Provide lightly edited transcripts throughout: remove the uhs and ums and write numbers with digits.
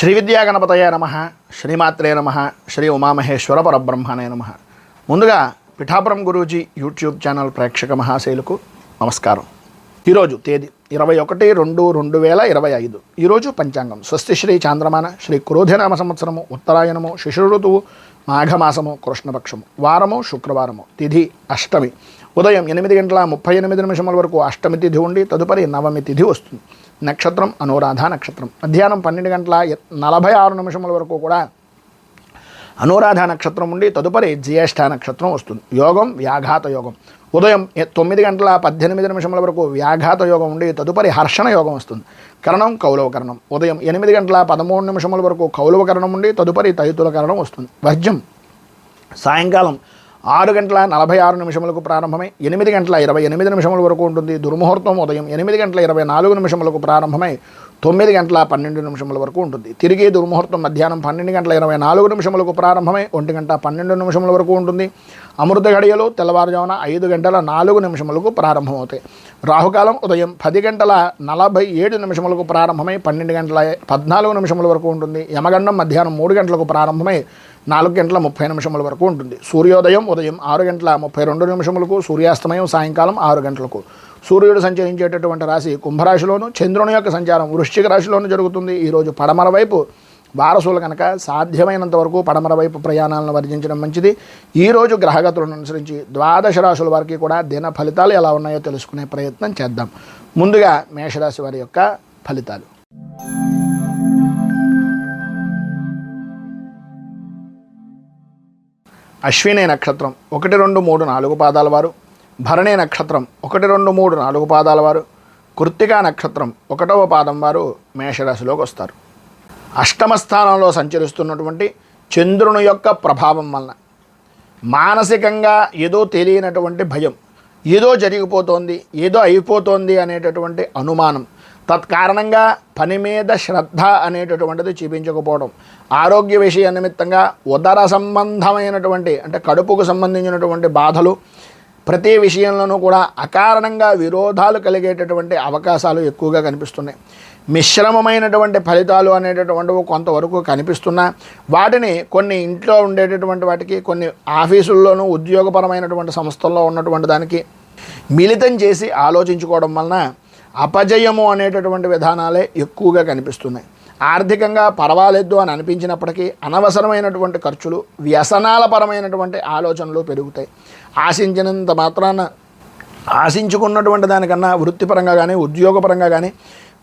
శ్రీ విద్యా గణపతయ నమః, శ్రీమాత్రే నమః, శ్రీ ఉమామహేశ్వర పరబ్రహ్మణే నమః. ముందుగా పిఠాపురం గురూజీ యూట్యూబ్ ఛానల్ ప్రేక్షక మహాశైలకు నమస్కారం. ఈరోజు తేదీ 21/2/2025. ఈరోజు పంచాంగం స్వస్తి శ్రీ చాంద్రమాన శ్రీ క్రోధినామ సంవత్సరము, ఉత్తరాయణము, శిశిర ఋతువు, మాఘమాసము, కృష్ణపక్షము, వారము శుక్రవారము, తిథి అష్టమి. ఉదయం 8:38 వరకు అష్టమి తిథి ఉండి తదుపరి నవమి తిథి వస్తుంది. నక్షత్రం అనురాధ నక్షత్రం. మధ్యాహ్నం 12:46 వరకు కూడా అనురాధ నక్షత్రం ఉండి తదుపరి జ్యేష్ఠ నక్షత్రం వస్తుంది. యోగం వ్యాఘాత యోగం. ఉదయం 9:18 వరకు వ్యాఘాత యోగం ఉండి తదుపరి హర్షణ యోగం వస్తుంది. కరణం కౌలవ కరణం. ఉదయం 8:13 వరకు కౌలవ కరణం ఉండి తదుపరి తైతుల కరణం వస్తుంది. వర్జం సాయంకాలం 6:46 ప్రారంభమై 8:28 వరకు ఉంటుంది. దుర్ముహూర్తం ఉదయం 8:24 ప్రారంభమై 9:12 వరకు ఉంటుంది. తిరిగి దుర్ముహూర్తం మధ్యాహ్నం 12:24 ప్రారంభమై 1:12 వరకు ఉంటుంది. అమృత గడియలు తెల్లవారుజామున 5:04 ప్రారంభమవుతాయి. రాహుకాలం ఉదయం 10:47 ప్రారంభమై 12:14 వరకు ఉంటుంది. యమగండం మధ్యాహ్నం 3 గంటలకు ప్రారంభమై 4:30 వరకు ఉంటుంది. సూర్యోదయం ఉదయం 6:32 సూర్యాస్తమయం సాయంకాలం 6 గంటలకు. సూర్యుడు సంచరించేటటువంటి రాశి కుంభరాశిలోను, చంద్రుని యొక్క సంచారం వృశ్చిక రాశిలోను జరుగుతుంది. ఈరోజు పడమర వైపు వారసులు కనుక సాధ్యమైనంత వరకు పడమర వైపు ప్రయాణాలను వర్జించడం మంచిది. ఈరోజు గ్రహగతులను అనుసరించి 12 రాశుల వారికి కూడా దిన ఫలితాలు ఎలా ఉన్నాయో తెలుసుకునే ప్రయత్నం చేద్దాం. ముందుగా మేషరాశి వారి యొక్క ఫలితాలు. అశ్విని నక్షత్రం 1, 2, 3, 4 పాదాల వారు, భరణి నక్షత్రం 1, 2, 3, 4 పాదాల వారు, కృత్తికా నక్షత్రం 1వ పాదం వారు మేషరాశిలోకి వస్తారు. అష్టమ స్థానంలో సంచరిస్తున్నటువంటి చంద్రుని యొక్క ప్రభావం వలన మానసికంగా ఏదో తెలియనటువంటి భయం, ఏదో జరిగిపోతోంది, ఏదో అయిపోతోంది అనేటటువంటి అనుమానం, తత్కారణంగా పని మీద శ్రద్ధ అనేటటువంటిది చూపించకపోవడం, ఆరోగ్య విషయ నిమిత్తంగా ఉదర సంబంధమైనటువంటి అంటే కడుపుకు సంబంధించినటువంటి బాధలు, ప్రతి విషయంలోనూ కూడా అకారణంగా విరోధాలు కలిగేటటువంటి అవకాశాలు ఎక్కువగా కనిపిస్తున్నాయి. మిశ్రమమైనటువంటి ఫలితాలు అనేటటువంటివి కొంతవరకు కనిపిస్తున్నా వాటిని కొన్ని ఇంట్లో ఉండేటటువంటి వాటికి, కొన్ని ఆఫీసుల్లోనూ ఉద్యోగపరమైనటువంటి సంస్థల్లో ఉన్నటువంటి దానికి మిళితం చేసి ఆలోచించుకోవడం వలన అపజయము అనేటటువంటి విధానాలే ఎక్కువగా కనిపిస్తున్నాయి. ఆర్థికంగా పర్వాలేదు అని అనిపించినప్పటికీ అనవసరమైనటువంటి ఖర్చులు, వ్యసనాల పరమైనటువంటి ఆలోచనలు పెరుగుతాయి. ఆశించినంత మాత్రాన ఆశించుకున్నటువంటి దానికన్నా వృత్తిపరంగా కానీ, ఉద్యోగపరంగా కానీ,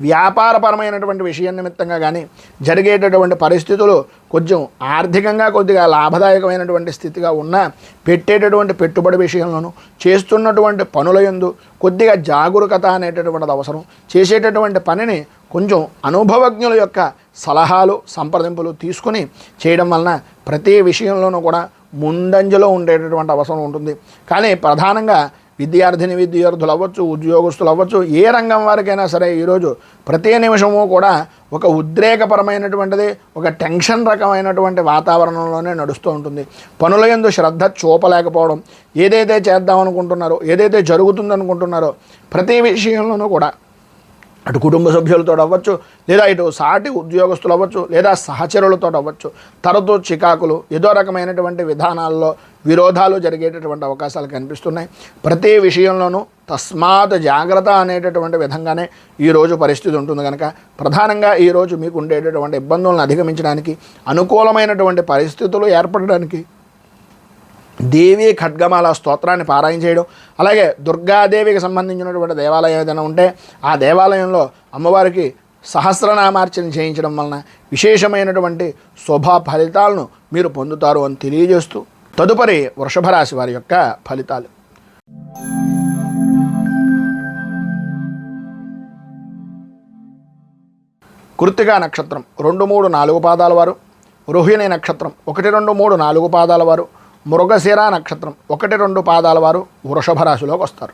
వ్యాపారపరమైనటువంటి విషయం నిమిత్తంగా కానీ జరిగేటటువంటి పరిస్థితులు కొంచెం ఆర్థికంగా కొద్దిగా లాభదాయకమైనటువంటి స్థితిగా ఉన్నా పెట్టేటటువంటి పెట్టుబడి విషయంలోనూ, చేస్తున్నటువంటి పనుల యందు కొద్దిగా జాగరూకత అనేటటువంటిది అవసరం. చేసేటటువంటి పనిని కొంచెం అనుభవజ్ఞుల యొక్క సలహాలు, సంప్రదింపులు తీసుకుని చేయడం వలన ప్రతి విషయంలోనూ కూడా ముందంజలో ఉండేటటువంటి అవసరం ఉంటుంది. కానీ ప్రధానంగా విద్యార్థులు అవ్వచ్చు, ఉద్యోగస్తులు అవ్వచ్చు, ఏ రంగం వారికైనా సరే ఈరోజు ప్రతి నిమిషము కూడా ఒక ఉద్రేకపరమైనటువంటిది, ఒక టెన్షన్ రకమైనటువంటి వాతావరణంలోనే నడుస్తూ ఉంటుంది. పనుల యందు శ్రద్ధ చూపలేకపోవడం, ఏదైతే చేద్దామనుకుంటున్నారో, ఏదైతే జరుగుతుందనుకుంటున్నారో ప్రతి విషయంలోనూ కూడా అటు కుటుంబ సభ్యులతో అవ్వచ్చు, లేదా ఇటు సాటి ఉద్యోగస్తులు అవ్వచ్చు, లేదా సహచరులతో అవ్వచ్చు, తరచూ చికాకులు, ఏదో రకమైనటువంటి విధానాల్లో విరోధాలు జరిగేటటువంటి అవకాశాలు కనిపిస్తున్నాయి. ప్రతి విషయంలోనూ తస్మాత్ జాగ్రత్త అనేటటువంటి విధంగానే ఈరోజు పరిస్థితి ఉంటుంది. కనుక ప్రధానంగా ఈరోజు మీకు ఉండేటటువంటి ఇబ్బందులను అధిగమించడానికి, అనుకూలమైనటువంటి పరిస్థితులు ఏర్పడడానికి దేవీ ఖడ్గమాల స్తోత్రాన్ని పారాయణ చేయడం, అలాగే దుర్గాదేవికి సంబంధించినటువంటి దేవాలయం ఏదైనా ఉంటే ఆ దేవాలయంలో అమ్మవారికి సహస్రనామార్చన చేయించడం వలన విశేషమైనటువంటి శుభ ఫలితాలను మీరు పొందుతారు అని తెలియజేస్తూ తదుపరి వృషభ రాశి వారి యొక్క ఫలితాలు. కృత్తికా నక్షత్రం 2, 3, 4 పాదాల వారు, రోహిణి నక్షత్రం 1, 2, 3, 4 పాదాల వారు, మృగశిర నక్షత్రం 1, 2 పాదాల వారు వృషభ రాశిలోకి వస్తారు.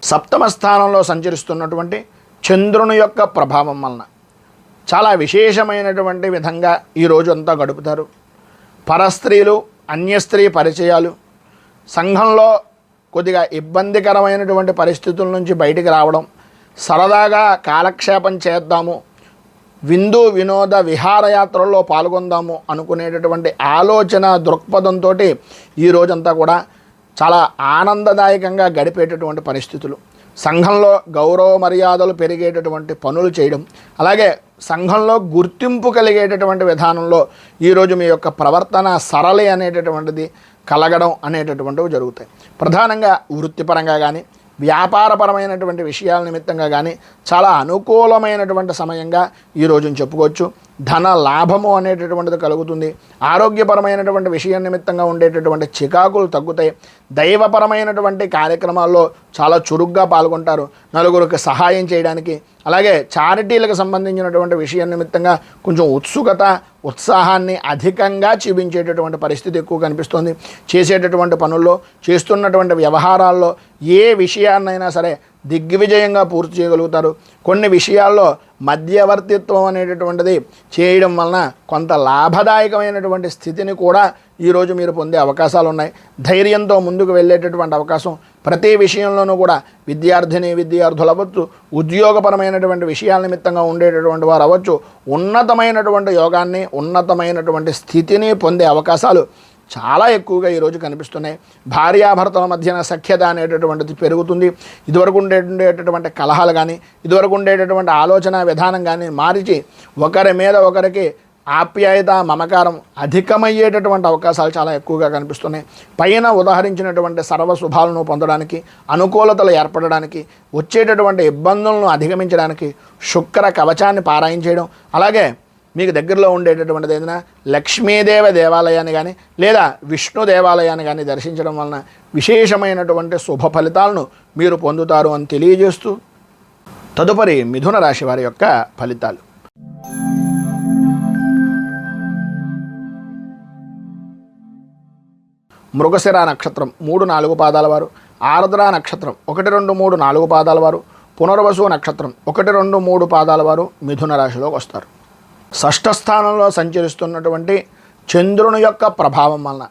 సప్తమ స్థానంలో సంచరిస్తున్నటువంటి చంద్రుని యొక్క ప్రభావం వలన చాలా విశేషమైనటువంటి విధంగా ఈరోజు అంతా గడుపుతారు. పరస్త్రీలు, అన్యస్త్రీ పరిచయాలు, సంఘంలో కొద్దిగా ఇబ్బందికరమైనటువంటి పరిస్థితుల నుంచి బయటికి రావడం, సరదాగా కాలక్షేపం చేద్దాము, విందు వినోద విహారయాత్రల్లో పాల్గొందాము అనుకునేటటువంటి ఆలోచన దృక్పథంతో ఈ రోజంతా కూడా చాలా ఆనందదాయకంగా గడిపేటటువంటి పరిస్థితులు, సంఘంలో గౌరవ మర్యాదలు పెరిగేటటువంటి పనులు చేయడం, అలాగే సంఘంలో గుర్తింపు కలిగేటటువంటి విధానంలో ఈరోజు మీ యొక్క ప్రవర్తన సరళి అనేటటువంటిది కలగడం అనేటటువంటివి జరుగుతాయి. ప్రధానంగా వృత్తిపరంగా కానీ వ్యాపారపరమైనటువంటి విషయాల నిమిత్తంగా కానీ చాలా అనుకూలమైనటువంటి సమయంగా ఈరోజుని చెప్పుకోవచ్చు. ధన లాభము అనేటటువంటిది కలుగుతుంది. ఆరోగ్యపరమైనటువంటి విషయం నిమిత్తంగా ఉండేటటువంటి చికాకులు తగ్గుతాయి. దైవపరమైనటువంటి కార్యక్రమాల్లో చాలా చురుగ్గా పాల్గొంటారు. నలుగురికి సహాయం చేయడానికి, అలాగే చారిటీలకు సంబంధించినటువంటి విషయం నిమిత్తంగా కొంచెం ఉత్సుకత ఉత్సాహాన్ని అధికంగా చూపించేటటువంటి పరిస్థితి ఎక్కువ కనిపిస్తుంది. చేసేటటువంటి పనుల్లో, చేస్తున్నటువంటి వ్యవహారాల్లో ఏ విషయాన్నైనా సరే దిగ్విజయంగా పూర్తి చేయగలుగుతారు. కొన్ని విషయాల్లో మధ్యవర్తిత్వం అనేటటువంటిది చేయడం వలన కొంత లాభదాయకమైనటువంటి స్థితిని కూడా ఈరోజు మీరు పొందే అవకాశాలు ఉన్నాయి. ధైర్యంతో ముందుకు వెళ్ళేటటువంటి అవకాశం ప్రతి విషయంలోనూ కూడా విద్యార్థులు అవ్వచ్చు, ఉద్యోగపరమైనటువంటి విషయాల నిమిత్తంగా ఉండేటటువంటి వారు అవ్వచ్చు, ఉన్నతమైనటువంటి యోగాన్ని ఉన్నతమైనటువంటి స్థితిని పొందే అవకాశాలు చాలా ఎక్కువగా ఈరోజు కనిపిస్తున్నాయి. భార్యాభర్తల మధ్యన సఖ్యత అనేటటువంటిది పెరుగుతుంది. ఇదివరకు ఉండేటటువంటి కలహాలు కానీ ఇదివరకు ఉండేటటువంటి ఆలోచన విధానం కానీ మార్చి ఒకరి మీద ఒకరికి ఆప్యాయత మమకారం అధికమయ్యేటటువంటి అవకాశాలు చాలా ఎక్కువగా కనిపిస్తున్నాయి. పైన ఉదాహరించినటువంటి సర్వశుభాలను పొందడానికి, అనుకూలతలు ఏర్పడడానికి, వచ్చేటటువంటి ఇబ్బందులను అధిగమించడానికి శుక్ర కవచాన్ని పారాయణ చేయడం, అలాగే మీకు దగ్గరలో ఉండేటటువంటిది ఏదైనా లక్ష్మీదేవ దేవాలయాన్ని కానీ లేదా విష్ణు దేవాలయాన్ని కానీ దర్శించడం వలన విశేషమైనటువంటి శుభ ఫలితాలను మీరు పొందుతారు అని తెలియజేస్తూ తదుపరి మిథున రాశి వారి యొక్క ఫలితాలు. మృగశిర నక్షత్రం 3-4 పాదాల వారు, ఆర్ద్ర నక్షత్రం 1, 2, 3, 4 పాదాల వారు, పునర్వసు నక్షత్రం 1, 2, 3 పాదాల వారు మిథున రాశిలోకి వస్తారు. షష్ఠ స్థానంలో సంచరిస్తున్నటువంటి చంద్రుని యొక్క ప్రభావం వలన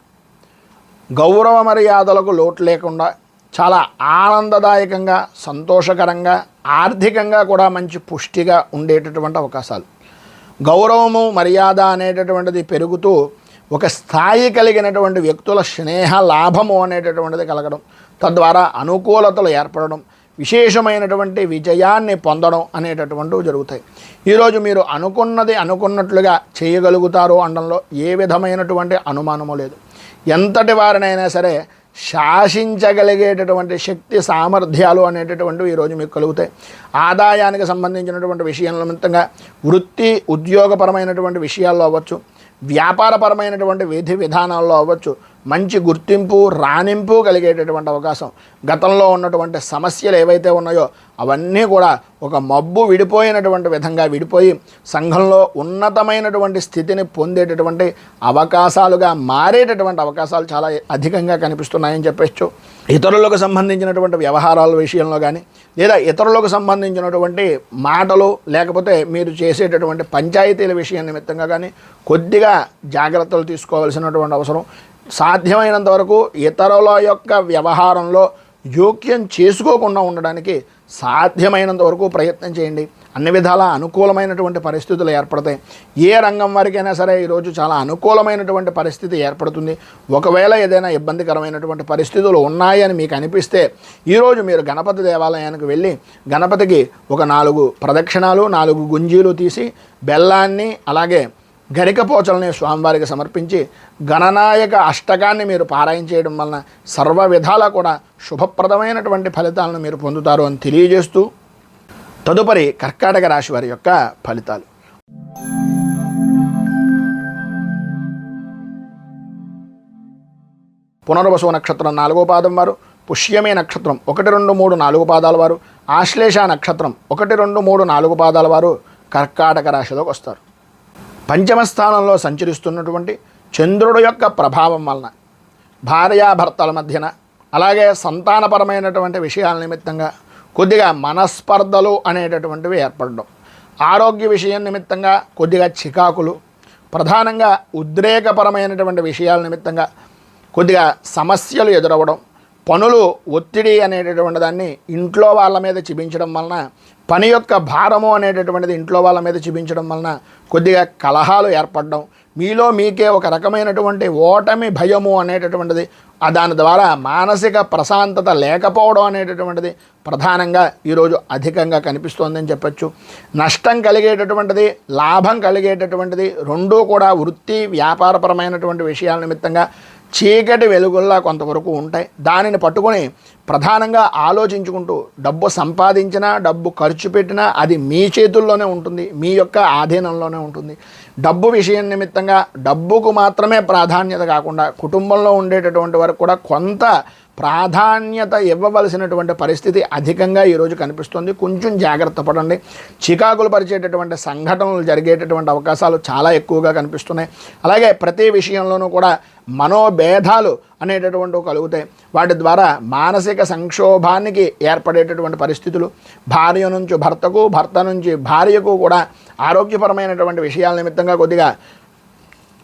గౌరవ మర్యాదలకు లోటు లేకుండా చాలా ఆనందదాయకంగా, సంతోషకరంగా, ఆర్థికంగా కూడా మంచి పుష్టిగా ఉండేటటువంటి అవకాశాలు. గౌరవము మర్యాద అనేటటువంటిది పెరుగుతూ ఒక స్థాయి కలిగినటువంటి వ్యక్తుల స్నేహ లాభము అనేటటువంటిది కలగడం, తద్వారా అనుకూలతలు ఏర్పడడం, విశేషమైనటువంటి విజయాన్ని పొందడం అనేటటువంటివి జరుగుతాయి. ఈరోజు మీరు అనుకున్నది అనుకున్నట్లుగా చేయగలుగుతారు అనడంలో ఏ విధమైనటువంటి అనుమానము లేదు. ఎంతటి వారినైనా సరే శాసించగలిగేటటువంటి శక్తి సామర్థ్యాలు అనేటటువంటివి ఈరోజు మీకు కలుగుతాయి. ఆదాయానికి సంబంధించినటువంటి విషయాల నిమిత్తంగా వృత్తి ఉద్యోగపరమైనటువంటి విషయాల్లో అవ్వచ్చు, వ్యాపారపరమైనటువంటి విధి విధానాల్లో అవ్వచ్చు, మంచి గుర్తింపు రాణింపు కలిగేటటువంటి అవకాశం. గతంలో ఉన్నటువంటి సమస్యలు ఏవైతే ఉన్నాయో అవన్నీ కూడా ఒక మబ్బు విడిపోయినటువంటి విధంగా విడిపోయి సంఘంలో ఉన్నతమైనటువంటి స్థితిని పొందేటటువంటి అవకాశాలుగా మారేటటువంటి అవకాశాలు చాలా అధికంగా కనిపిస్తున్నాయని చెప్పచ్చు. ఇతరులకు సంబంధించినటువంటి వ్యవహారాల విషయంలో కానీ లేదా ఇతరులకు సంబంధించినటువంటి మాటలు లేకపోతే మీరు చేసేటటువంటి పంచాయతీల విషయం నిమిత్తంగా కానీ కొద్దిగా జాగ్రత్తలు తీసుకోవాల్సినటువంటి అవసరం. సాధ్యమైనంత వరకు ఇతరుల యొక్క వ్యవహారంలో జోక్యం చేసుకోకుండా ఉండడానికి సాధ్యమైనంత వరకు ప్రయత్నం చేయండి. అన్ని విధాల అనుకూలమైనటువంటి పరిస్థితులు ఏర్పడతాయి. ఏ రంగం వారికైనా సరే ఈరోజు చాలా అనుకూలమైనటువంటి పరిస్థితి ఏర్పడుతుంది. ఒకవేళ ఏదైనా ఇబ్బందికరమైనటువంటి పరిస్థితులు ఉన్నాయని మీకు అనిపిస్తే ఈరోజు మీరు గణపతి దేవాలయానికి వెళ్ళి గణపతికి ఒక 4 ప్రదక్షిణాలు 4 గుంజీలు తీసి బెల్లాన్ని అలాగే గరికపోచల్ని స్వామివారికి సమర్పించి గణనాయక అష్టకాన్ని మీరు పారాయణ చేయడం వలన సర్వ విధాలా కూడా శుభప్రదమైనటువంటి ఫలితాలను మీరు పొందుతారు అని తెలియజేస్తూ తదుపరి కర్కాటక రాశి వారి యొక్క ఫలితాలు. పునర్వసు నక్షత్రం 4వ పాదం వారు, పుష్యమి నక్షత్రం 1, 2, 3, 4 పాదాల వారు, ఆశ్లేష నక్షత్రం 1, 2, 3, 4 పాదాల వారు కర్కాటక రాశిలోకి వస్తారు. పంచమ స్థానంలో సంచరిస్తున్నటువంటి చంద్రుడు యొక్క ప్రభావం వలన భార్యాభర్తల మధ్యన అలాగే సంతానపరమైనటువంటి విషయాల నిమిత్తంగా కొద్దిగా మనస్పర్ధలు అనేటటువంటివి ఏర్పడడం, ఆరోగ్య విషయం నిమిత్తంగా కొద్దిగా చికాకులు, ప్రధానంగా ఉద్రేకపరమైనటువంటి విషయాల నిమిత్తంగా కొద్దిగా సమస్యలు ఎదురవ్వడం, పనులు ఒత్తిడి అనేటటువంటి దాన్ని ఇంట్లో వాళ్ళ మీద చూపించడం వలన, పని యొక్క భారము అనేటటువంటిది ఇంట్లో వాళ్ళ మీద చూపించడం వలన కొద్దిగా కలహాలు ఏర్పడడం, మీలో మీకే ఒక రకమైనటువంటి ఓటమి భయము అనేటటువంటిది, దాని ద్వారా మానసిక ప్రశాంతత లేకపోవడం అనేటటువంటిది ప్రధానంగా ఈరోజు అధికంగా కనిపిస్తోందని చెప్పచ్చు. నష్టం కలిగేటటువంటిది, లాభం కలిగేటటువంటిది రెండూ కూడా వృత్తి వ్యాపారపరమైనటువంటి విషయాల నిమిత్తంగా చీకటి వెలుగుల్లా కొంతవరకు ఉంటాయి. దానిని పట్టుకొని ప్రధానంగా ఆలోచించుకుంటూ డబ్బు సంపాదించినా, డబ్బు ఖర్చు పెట్టినా అది మీ చేతుల్లోనే ఉంటుంది, మీ యొక్క ఆధీనంలోనే ఉంటుంది. డబ్బు విషయం నిమిత్తంగా డబ్బుకు మాత్రమే ప్రాధాన్యత కాకుండా కుటుంబంలో ఉండేటటువంటి వరకు కూడా కొంత ప్రాధాన్యత ఇవ్వవలసినటువంటి పరిస్థితి అధికంగా ఈరోజు కనిపిస్తుంది. కొంచెం జాగ్రత్త పడండి. చికాకులు పరిచేటటువంటి సంఘటనలు జరిగేటటువంటి అవకాశాలు చాలా ఎక్కువగా కనిపిస్తున్నాయి. అలాగే ప్రతి విషయంలోనూ కూడా మనోభేదాలు అనేటటువంటివి కలుగుతాయి. వాటి ద్వారా మానసిక సంక్షోభానికి ఏర్పడేటటువంటి పరిస్థితులు, భార్య నుంచి భర్తకు, భర్త నుంచి భార్యకు కూడా ఆరోగ్యపరమైనటువంటి విషయాల నిమిత్తంగా కొద్దిగా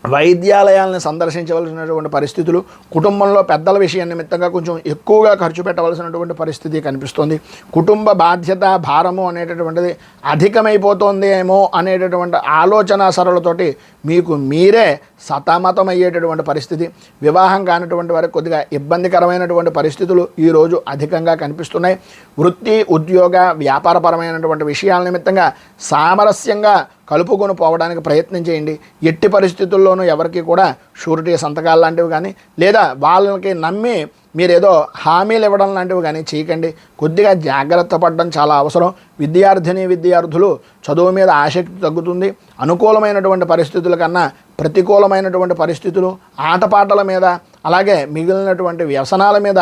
వైద్యాలయాలను సందర్శించవలసినటువంటి పరిస్థితులు, కుటుంబంలో పెద్దల విషయం నిమిత్తంగా కొంచెం ఎక్కువగా ఖర్చు పెట్టవలసినటువంటి పరిస్థితి కనిపిస్తుంది. కుటుంబ బాధ్యత భారము అనేటటువంటిది అధికమైపోతుంది ఏమో అనేటటువంటి ఆలోచన సరళతోటి మీకు మీరే సతమతమయ్యేటటువంటి పరిస్థితి, వివాహం కానటువంటి వారికి కొద్దిగా ఇబ్బందికరమైనటువంటి పరిస్థితులు ఈరోజు అధికంగా కనిపిస్తున్నాయి. వృత్తి ఉద్యోగ వ్యాపారపరమైనటువంటి విషయాల నిమిత్తంగా సామరస్యంగా కలుపుకొని పోవడానికి ప్రయత్నం చేయండి. ఎట్టి పరిస్థితుల్లోనూ ఎవరికి కూడా షూరిటీ సంతకాలు లాంటివి కానీ, లేదా వాళ్ళకి నమ్మి మీరేదో హామీలు ఇవ్వడం లాంటివి కానీ చేయకండి. కొద్దిగా జాగ్రత్త పడడం చాలా అవసరం. విద్యార్థులు చదువు మీద ఆసక్తి తగ్గుతుంది. అనుకూలమైనటువంటి పరిస్థితుల కన్నా ప్రతికూలమైనటువంటి పరిస్థితులు, ఆటపాటల మీద, అలాగే మిగిలినటువంటి వ్యసనాల మీద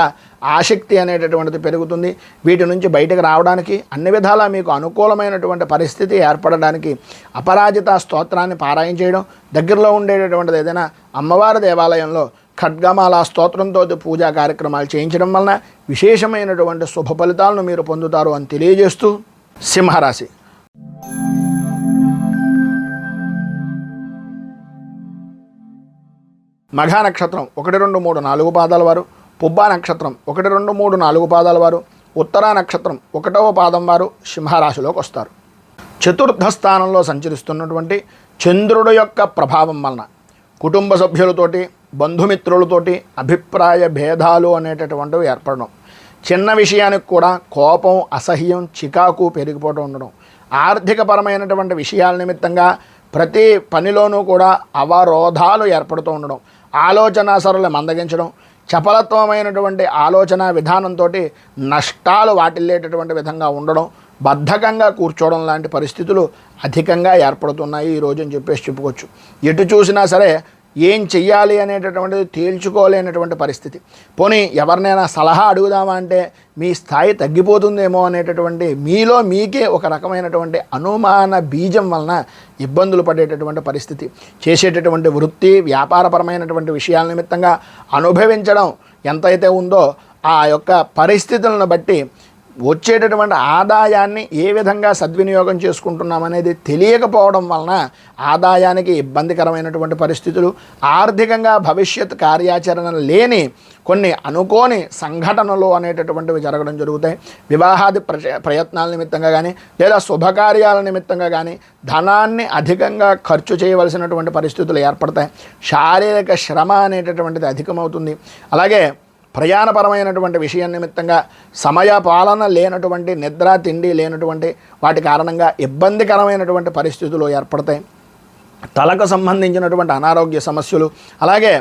ఆసక్తి అనేటటువంటిది పెరుగుతుంది. వీటి నుంచి బయటకు రావడానికి అన్ని విధాలా మీకు అనుకూలమైనటువంటి పరిస్థితి ఏర్పడడానికి అపరాజిత స్తోత్రాన్ని పారాయణ చేయడం, దగ్గరలో ఉండేటటువంటిది ఏదైనా అమ్మవారి దేవాలయంలో ఖడ్గమాల స్తోత్రంతో పూజా కార్యక్రమాలు చేయించడం వలన విశేషమైనటువంటి శుభ ఫలితాలను మీరు పొందుతారు అని తెలియజేస్తూ, సింహరాశి మఘా నక్షత్రం 1, 2, 3, 4 పాదాల వారు, పుబ్బా నక్షత్రం 1, 2, 3, 4 పాదాల వారు, ఉత్తరా నక్షత్రం 1వ పాదం వారు సింహరాశిలోకి వస్తారు. చతుర్థ స్థానంలో సంచరిస్తున్నటువంటి చంద్రుడు యొక్క ప్రభావం వలన కుటుంబ సభ్యులతోటి, బంధుమిత్రులతోటి అభిప్రాయ భేదాలు అనేటటువంటివి ఏర్పడడం, చిన్న విషయానికి కూడా కోపం, అసహ్యం, చికాకు పెరిగిపోతూ ఉండడం, ఆర్థికపరమైనటువంటి విషయాల నిమిత్తంగా ప్రతి పనిలోనూ కూడా అవరోధాలు ఏర్పడుతూ ఉండడం, ఆలోచన సరళ మందగించడం, చపలత్వమైనటువంటి ఆలోచన విధానంతో నష్టాలు వాటిల్లేటటువంటి విధంగా ఉండడం, బద్ధకంగా కూర్చోవడం లాంటి పరిస్థితులు అధికంగా ఏర్పడుతున్నాయి ఈరోజు అని చెప్పేసి చెప్పుకోవచ్చు. ఎటు చూసినా సరే ఏం చెయ్యాలి అనేటటువంటిది తేల్చుకోలేనటువంటి పరిస్థితి. పోనీ ఎవరినైనా సలహా అడుగుదామా అంటే మీ స్థాయి తగ్గిపోతుందేమో అనేటటువంటి మీలో మీకే ఒక రకమైనటువంటి అనుమాన బీజం వలన ఇబ్బందులు పడేటటువంటి పరిస్థితి. చేసేటటువంటి వృత్తి వ్యాపారపరమైనటువంటి విషయాల నిమిత్తంగా అనుభవించడం ఎంతైతే ఉందో ఆ యొక్క పరిస్థితులను బట్టి వచ్చేటటువంటి ఆదాయాన్ని ఏ విధంగా సద్వినియోగం చేసుకుంటున్నామనేది తెలియకపోవడం వలన ఆదాయానికి ఇబ్బందికరమైనటువంటి పరిస్థితులు, ఆర్థికంగా భవిష్యత్ కార్యాచరణ లేని కొన్ని అనుకోని సంఘటనలు అనేటటువంటివి జరగడం జరుగుతాయి. వివాహాది ప్రయత్నాల నిమిత్తంగా కానీ, లేదా శుభకార్యాల నిమిత్తంగా కానీ ధనాన్ని అధికంగా ఖర్చు చేయవలసినటువంటి పరిస్థితులు ఏర్పడతాయి. శారీరక శ్రమ అనేటటువంటిది అధికమవుతుంది. అలాగే ప్రయాణపరమైనటువంటి విషయం నిమిత్తంగా సమయ పాలన లేనటువంటి, నిద్ర తిండి లేనటువంటి వాటి కారణంగా ఇబ్బందికరమైనటువంటి పరిస్థితులు ఏర్పడతాయి. తలకు సంబంధించినటువంటి అనారోగ్య సమస్యలు, అలాగే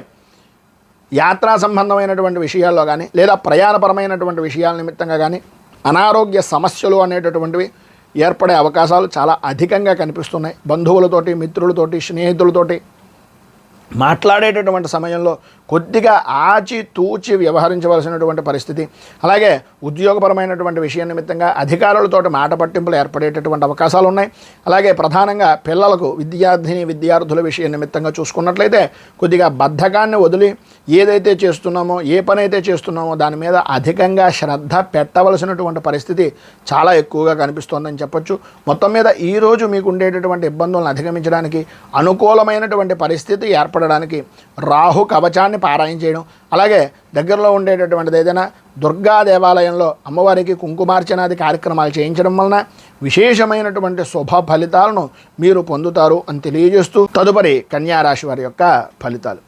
యాత్రా సంబంధమైనటువంటి విషయాల్లో కానీ, లేదా ప్రయాణపరమైనటువంటి విషయాల నిమిత్తంగా కానీ అనారోగ్య సమస్యలు అనేటటువంటివి ఏర్పడే అవకాశాలు చాలా అధికంగా కనిపిస్తున్నాయి. బంధువులతోటి, మిత్రులతోటి, స్నేహితులతోటి మాట్లాడేటటువంటి సమయంలో కొద్దిగా ఆచితూచి వ్యవహరించవలసినటువంటి పరిస్థితి. అలాగే ఉద్యోగపరమైనటువంటి విషయం నిమిత్తంగా అధికారులతో మాట పట్టింపులు ఏర్పడేటటువంటి అవకాశాలు ఉన్నాయి. అలాగే ప్రధానంగా పిల్లలకు, విద్యార్థుల విషయం నిమిత్తంగా చూసుకున్నట్లయితే కొద్దిగా బద్ధకాన్ని వదిలి ఏదైతే చేస్తున్నామో, ఏ పని అయితే చేస్తున్నామో దాని మీద అధికంగా శ్రద్ధ పెట్టవలసినటువంటి పరిస్థితి చాలా ఎక్కువగా కనిపిస్తోందని చెప్పొచ్చు. మొత్తం మీద ఈరోజు మీకు ఉండేటటువంటి ఇబ్బందులను అధిగమించడానికి అనుకూలమైనటువంటి పరిస్థితి ఏర్పడే ఏర్పడడానికి రాహు కవచాన్ని పారాయణ చేయడం, అలాగే దగ్గరలో ఉండేటటువంటిది ఏదైనా దుర్గా దేవాలయంలో అమ్మవారికి కుంకుమార్చనాది కార్యక్రమాలు చేయించడం వలన విశేషమైనటువంటి శుభ ఫలితాలను మీరు పొందుతారు అని తెలియజేస్తూ తదుపరి కన్యారాశి వారి యొక్క ఫలితాలు.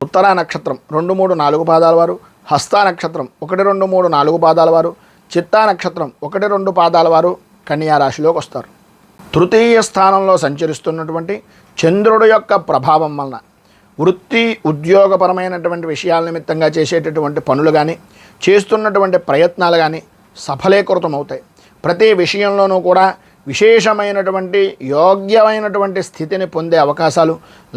ఉత్తరా నక్షత్రం 2, 3, 4 పాదాల వారు, హస్తా నక్షత్రం 1, 2, 3, 4 పాదాల వారు, చిత్తా నక్షత్రం 1, 2 పాదాల వారు కన్యారాశిలోకి వస్తారు. తృతీయ స్థానంలో సంచరిస్తున్నటువంటి చంద్రుడు యొక్క ప్రభావం వలన వృత్తి ఉద్యోగపరమైనటువంటి విషయాల నిమిత్తంగా చేసేటటువంటి పనులు కానీ చేస్తున్నటువంటి ప్రయత్నాలు కానీ సఫలీకృతం అవుతాయి. ప్రతి విషయంలోనూ కూడా విశేషమైనటువంటి యోగ్యమైనటువంటి స్థితిని పొందే అవకాశాలు,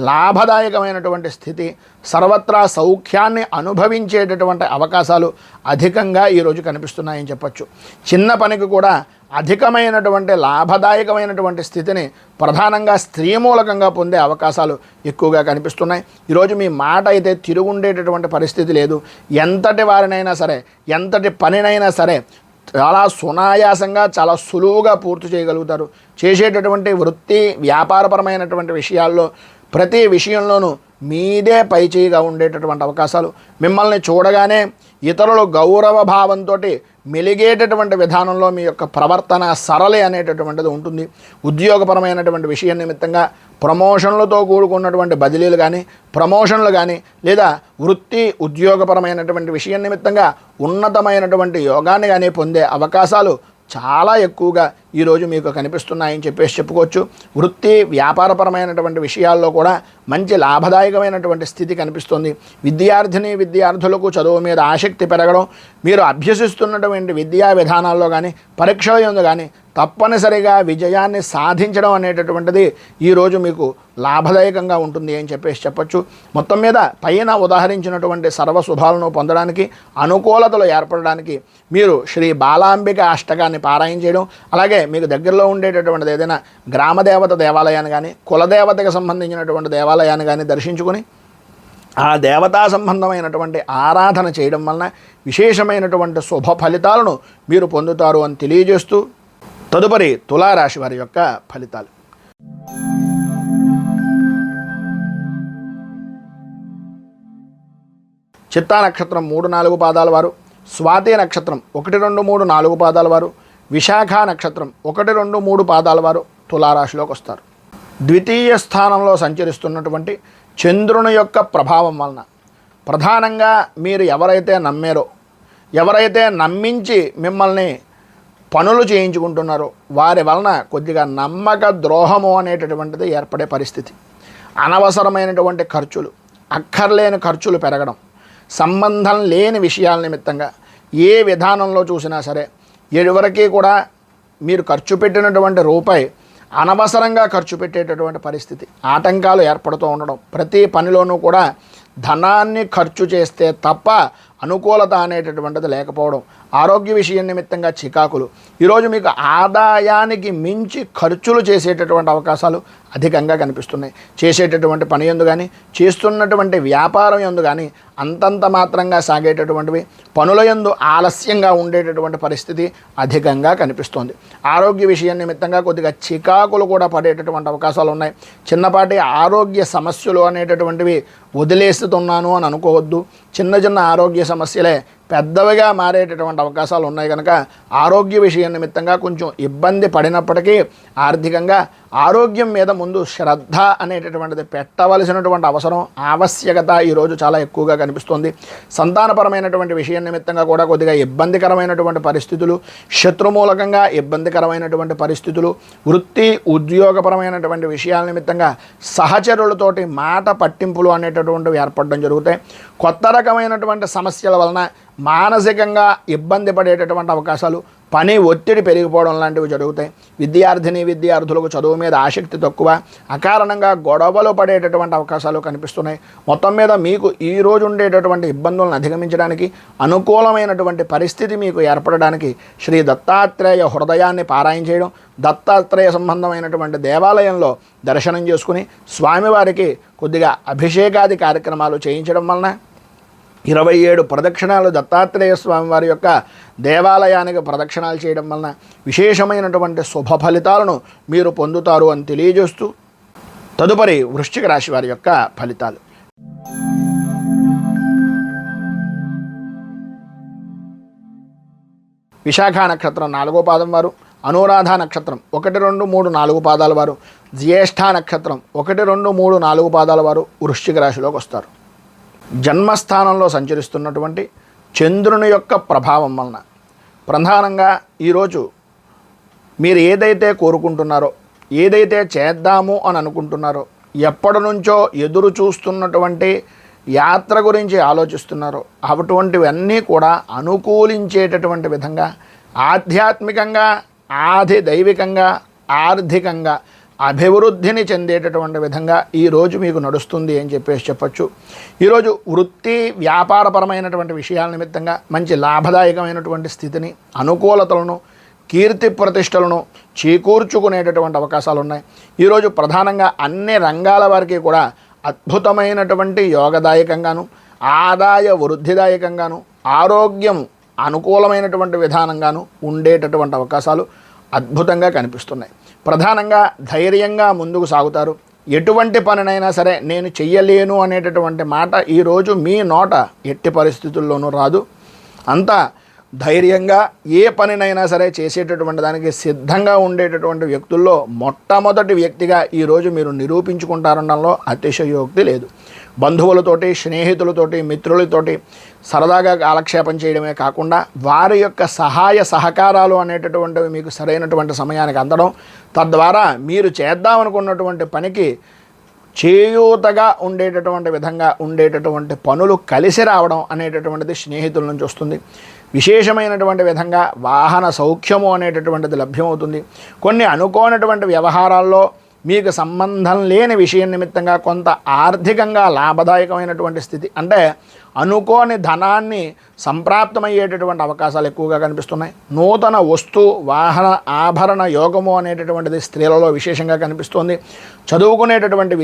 లాభదాయకమైనటువంటి స్థితి, సర్వత్రా సౌఖ్యాన్ని అనుభవించేటటువంటి అవకాశాలు అధికంగా ఈరోజు కనిపిస్తున్నాయని చెప్పచ్చు. చిన్న పనికి కూడా అధికమైనటువంటి లాభదాయకమైనటువంటి స్థితిని ప్రధానంగా స్త్రీ మూలకంగా పొందే అవకాశాలు ఎక్కువగా కనిపిస్తున్నాయి. ఈరోజు మీ మాట అయితే తిరుగుండేటటువంటి పరిస్థితి లేదు. ఎంతటి వారినైనా సరే, ఎంతటి పనినైనా సరే చాలా సునాయాసంగా చాలా సులువుగా పూర్తి చేయగలుగుతారు. చేసేటటువంటి వృత్తి వ్యాపారపరమైనటువంటి విషయాల్లో ప్రతి విషయంలోనూ మీదే పైచేయిగా ఉండేటటువంటి అవకాశాలు, మిమ్మల్ని చూడగానే ఇతరులు గౌరవ భావంతో మెలిగేటటువంటి విధానంలో మీ యొక్క ప్రవర్తన సరళి అనేటటువంటిది ఉంటుంది. ఉద్యోగపరమైనటువంటి విషయం నిమిత్తంగా ప్రమోషన్లతో కూడుకున్నటువంటి బదిలీలు కానీ, ప్రమోషన్లు కానీ, లేదా వృత్తి ఉద్యోగపరమైనటువంటి విషయం నిమిత్తంగా ఉన్నతమైనటువంటి యోగాన్ని కానీ పొందే అవకాశాలు చాలా ఎక్కువగా ఈరోజు మీకు కనిపిస్తున్నాయని చెప్పుకోవచ్చు. వృత్తి వ్యాపారపరమైనటువంటి విషయాల్లో కూడా మంచి లాభదాయకమైనటువంటి స్థితి కనిపిస్తుంది. విద్యార్థులకు చదువు మీద ఆసక్తి పెరగడం, మీరు అభ్యసిస్తున్నటువంటి విద్యా విధానాల్లో కానీ పరీక్షల యందు కానీ తప్పనిసరిగా విజయాన్ని సాధించడం అనేటటువంటిది ఈరోజు మీకు లాభదాయకంగా ఉంటుంది అని చెప్పచ్చు. మొత్తం మీద పైన ఉదాహరించినటువంటి సర్వశుభాలను పొందడానికి, అనుకూలతలు ఏర్పడడానికి మీరు శ్రీ బాలాంబిక అష్టకాన్ని పారాయణ చేయడం, అలాగే మీకు దగ్గరలో ఉండేటటువంటిది ఏదైనా గ్రామదేవత దేవాలయాన్ని కానీ కులదేవతకు సంబంధించినటువంటి దేవాలయాన్ని కానీ దర్శించుకొని ఆ దేవతా సంబంధమైనటువంటి ఆరాధన చేయడం వలన విశేషమైనటువంటి శుభ ఫలితాలను మీరు పొందుతారు అని తెలియజేస్తూ తదుపరి తులారాశి వారి యొక్క ఫలితాలు. చిత్తా నక్షత్రం 3, 4 పాదాల వారు, స్వాతి నక్షత్రం 1, 2, 3, 4 పాదాల వారు, విశాఖ నక్షత్రం 1, 2, 3 పాదాల వారు తులారాశిలోకి వస్తారు. ద్వితీయ స్థానంలో సంచరిస్తున్నటువంటి చంద్రుని యొక్క ప్రభావం వలన ప్రధానంగా మీరు ఎవరైతే నమ్మారో, ఎవరైతే నమ్మించి మిమ్మల్ని పనులు చేయించుకుంటున్నారో వారి వలన కొద్దిగా నమ్మక ద్రోహము అనేటటువంటిది ఏర్పడే పరిస్థితి. అనవసరమైనటువంటి ఖర్చులు, అక్కర్లేని ఖర్చులు పెరగడం, సంబంధం లేని విషయాల నిమిత్తంగా ఏ విధానంలో చూసినా సరే ఎవరికి కూడా మీరు ఖర్చు పెట్టినటువంటి రూపాయి అనవసరంగా ఖర్చు పెట్టేటటువంటి పరిస్థితి, ఆటంకాలు ఏర్పడుతూ ఉండడం, ప్రతి పనిలోనూ కూడా ధనాన్ని ఖర్చు చేస్తే తప్ప అనుకూలత అనేటటువంటిది లేకపోవడం, ఆరోగ్య విషయం నిమిత్తంగా చికాకులు, ఈరోజు మీకు ఆదాయానికి మించి ఖర్చులు చేసేటటువంటి అవకాశాలు అధికంగా కనిపిస్తున్నాయి. చేసేటటువంటి పని యందు కానీ చేస్తున్నటువంటి వ్యాపారం యందు కానీ అంతంత మాత్రంగా సాగేటటువంటివి, పనుల యందు ఆలస్యంగా ఉండేటటువంటి పరిస్థితి అధికంగా కనిపిస్తోంది. ఆరోగ్య విషయం నిమిత్తంగా కొద్దిగా చికాకులు కూడా పడేటటువంటి అవకాశాలు ఉన్నాయి. చిన్నపాటి ఆరోగ్య సమస్యలు అనేటటువంటివి వదిలేస్తున్నాను అని అనుకోవద్దు. చిన్న చిన్న ఆరోగ్య సమస్యలే పెద్దవిగా మారేటటువంటి అవకాశాలు ఉన్నాయి కనుక ఆరోగ్య విషయం నిమిత్తంగా కొంచెం ఇబ్బంది పడినప్పటికీ ఆర్థికంగా ఆరోగ్యం మీద ముందు శ్రద్ధ అనేటటువంటిది పెట్టవలసినటువంటి అవసరం, ఆవశ్యకత ఈరోజు చాలా ఎక్కువగా కనిపిస్తుంది. సంతానపరమైనటువంటి విషయం నిమిత్తంగా కూడా కొద్దిగా ఇబ్బందికరమైనటువంటి పరిస్థితులు, శత్రుమూలకంగా ఇబ్బందికరమైనటువంటి పరిస్థితులు, వృత్తి ఉద్యోగపరమైనటువంటి విషయాల నిమిత్తంగా సహచరులతోటి మాట పట్టింపులు అనేటటువంటివి ఏర్పడడం జరుగుతాయి. కొత్త రకమైనటువంటి సమస్యల వలన మానసికంగా ఇబ్బంది పడేటటువంటి అవకాశాలు, పని ఒత్తిడి పెరిగిపోవడం లాంటివి జరుగుతాయి. విద్యార్థులకు చదువు మీద ఆసక్తి తక్కువ, అకారణంగా గొడవలు పడేటటువంటి అవకాశాలు కనిపిస్తున్నాయి. మొత్తం మీద మీకు ఈరోజు ఉండేటటువంటి ఇబ్బందులను అధిగమించడానికి, అనుకూలమైనటువంటి పరిస్థితి మీకు ఏర్పడడానికి శ్రీ దత్తాత్రేయ హృదయాన్ని పారాయణ చేయడం, దత్తాత్రేయ సంబంధమైనటువంటి దేవాలయంలో దర్శనం చేసుకుని స్వామివారికి కొద్దిగా అభిషేకాది కార్యక్రమాలు చేయించడం వలన 27 ప్రదక్షిణాలు దత్తాత్రేయ స్వామి వారి యొక్క దేవాలయానికి ప్రదక్షిణాలు చేయడం వలన విశేషమైనటువంటి శుభ ఫలితాలను మీరు పొందుతారు అని తెలియజేస్తూ తదుపరి వృశ్చిక రాశి వారి యొక్క ఫలితాలు. విశాఖ నక్షత్రం 4వ పాదం వారు, అనురాధ నక్షత్రం 1, 2, 3, 4 పాదాల వారు, జ్యేష్ఠ నక్షత్రం 1, 2, 3, 4 పాదాల వారు వృశ్చిక రాశిలోకి వస్తారు. జన్మస్థానంలో సంచరిస్తున్నటువంటి చంద్రుని యొక్క ప్రభావం వలన ప్రధానంగా ఈరోజు మీరు ఏదైతే కోరుకుంటున్నారో, ఏదైతే చేద్దాము అని అనుకుంటున్నారో, ఎప్పటి నుంచో ఎదురు చూస్తున్నటువంటి యాత్ర గురించి ఆలోచిస్తున్నారో అటువంటివన్నీ కూడా అనుకూలించేటటువంటి విధంగా ఆధ్యాత్మికంగా, ఆది దైవికంగా, ఆర్థికంగా అభివృద్ధిని చెందేటటువంటి విధంగా ఈరోజు మీకు నడుస్తుంది అని చెప్పచ్చు. ఈరోజు వృత్తి వ్యాపారపరమైనటువంటి విషయాల నిమిత్తంగా మంచి లాభదాయకమైనటువంటి స్థితిని, అనుకూలతలను, కీర్తి ప్రతిష్టలను చేకూర్చుకునేటటువంటి అవకాశాలు ఉన్నాయి. ఈరోజు ప్రధానంగా అన్ని రంగాల వారికి కూడా అద్భుతమైనటువంటి యోగదాయకంగాను, ఆదాయ వృద్ధిదాయకంగాను, ఆరోగ్యం అనుకూలమైనటువంటి విధానంగాను ఉండేటటువంటి అవకాశాలు అద్భుతంగా కనిపిస్తున్నాయి. ప్రధానంగా ధైర్యంగా ముందుకు సాగుతారు. ఎటువంటి పనినైనా సరే నేను చెయ్యలేను అనేటటువంటి మాట ఈరోజు మీ నోట ఎట్టి పరిస్థితుల్లోనూ రాదు. అంతా ధైర్యంగా ఏ పనినైనా సరే చేసేటటువంటి దానికి సిద్ధంగా ఉండేటటువంటి వ్యక్తుల్లో మొట్టమొదటి వ్యక్తిగా ఈరోజు మీరు నిరూపించుకుంటారనడంలో అతిశయోక్తి లేదు. బంధువులతోటి, స్నేహితులతోటి, మిత్రులతోటి సరదాగా కాలక్షేపం చేయడమే కాకుండా వారి యొక్క సహాయ సహకారాలు అనేటటువంటివి మీకు సరైనటువంటి సమయానికి అందడం, తద్వారా మీరు చేద్దామనుకున్నటువంటి పనికి చేయూతగా ఉండేటటువంటి విధంగా ఉండేటటువంటి పనులు కలిసి రావడం అనేటటువంటిది స్నేహితుల నుంచి వస్తుంది. విశేషమైనటువంటి విధంగా వాహన సౌఖ్యము అనేటటువంటిది లభ్యమవుతుంది. కొన్ని అనుకోనటువంటి వ్యవహారాల్లో మీకు సంబంధం లేని విషయం నిమిత్తంగా కొంత ఆర్థికంగా లాభదాయకమైనటువంటి స్థితి, అంటే అనుకోని ధనాన్ని సంప్రాప్తమయ్యేటటువంటి అవకాశాలు ఎక్కువగా కనిపిస్తున్నాయి. నూతన వస్తు వాహన ఆభరణ యోగము అనేటటువంటిది స్త్రీలలో విశేషంగా కనిపిస్తుంది. చదువుకునేటటువంటి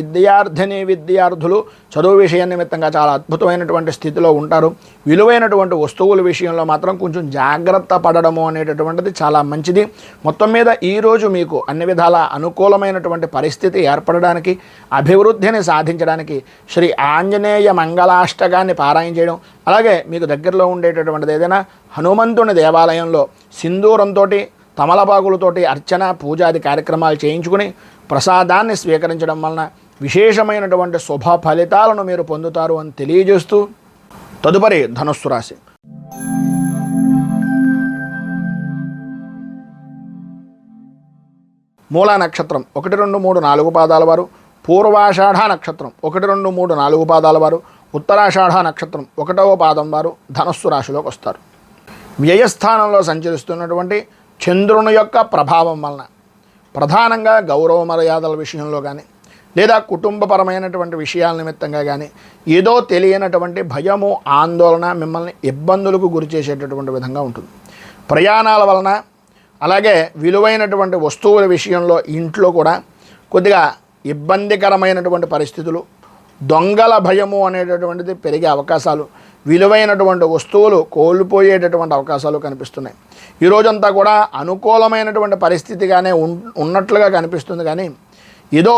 విద్యార్థులు చదువు విషయం నిమిత్తంగా చాలా అద్భుతమైనటువంటి స్థితిలో ఉంటారు. విలువైనటువంటి వస్తువుల విషయంలో మాత్రం కొంచెం జాగ్రత్త పడడము అనేటటువంటిది చాలా మంచిది. మొత్తం మీద ఈరోజు మీకు అన్ని విధాల అనుకూలమైనటువంటి పరిస్థితి ఏర్పడడానికి, అభివృద్ధిని సాధించడానికి శ్రీ ఆంజనేయ మంగళాష్టకాన్ని పారాయణ చేయడం, అలాగే మీకు దగ్గరలో ఉండేటటువంటిది ఏదైనా హనుమంతుని దేవాలయంలో సింధూరంతో, తమలపాకులతోటి అర్చన, పూజాది కార్యక్రమాలు చేయించుకుని ప్రసాదాన్ని స్వీకరించడం వలన విశేషమైనటువంటి శుభ ఫలితాలను మీరు పొందుతారు అని తెలియజేస్తూ తదుపరి ధనుస్సు రాశి. మూలా నక్షత్రం 1, 2, 3, 4 పాదాల వారు, పూర్వాషాఢ నక్షత్రం 1, 2, 3, 4 పాదాల వారు, ఉత్తరాషాఢ నక్షత్రం 1వ పాదం వారు ధనుస్సు రాశిలోకి వస్తారు. వ్యయస్థానంలో సంచరిస్తున్నటువంటి చంద్రుని యొక్క ప్రభావం వలన ప్రధానంగా గౌరవ మర్యాదల విషయంలో కానీ, లేదా కుటుంబపరమైనటువంటి విషయాల నిమిత్తంగా కానీ ఏదో తెలియనటువంటి భయము, ఆందోళన మిమ్మల్ని ఇబ్బందులకు గురి చేసేటటువంటి విధంగా ఉంటుంది. ప్రయాణాల వలన, అలాగే విలువైనటువంటి వస్తువుల విషయంలో ఇంట్లో కూడా కొద్దిగా ఇబ్బందికరమైనటువంటి పరిస్థితులు, దొంగల భయము అనేటటువంటిది పెరిగే అవకాశాలు, విలువైనటువంటి వస్తువులు కోల్పోయేటటువంటి అవకాశాలు కనిపిస్తున్నాయి. ఈరోజంతా కూడా అనుకూలమైనటువంటి పరిస్థితిగానే ఉన్నట్లుగా కనిపిస్తుంది, కానీ ఏదో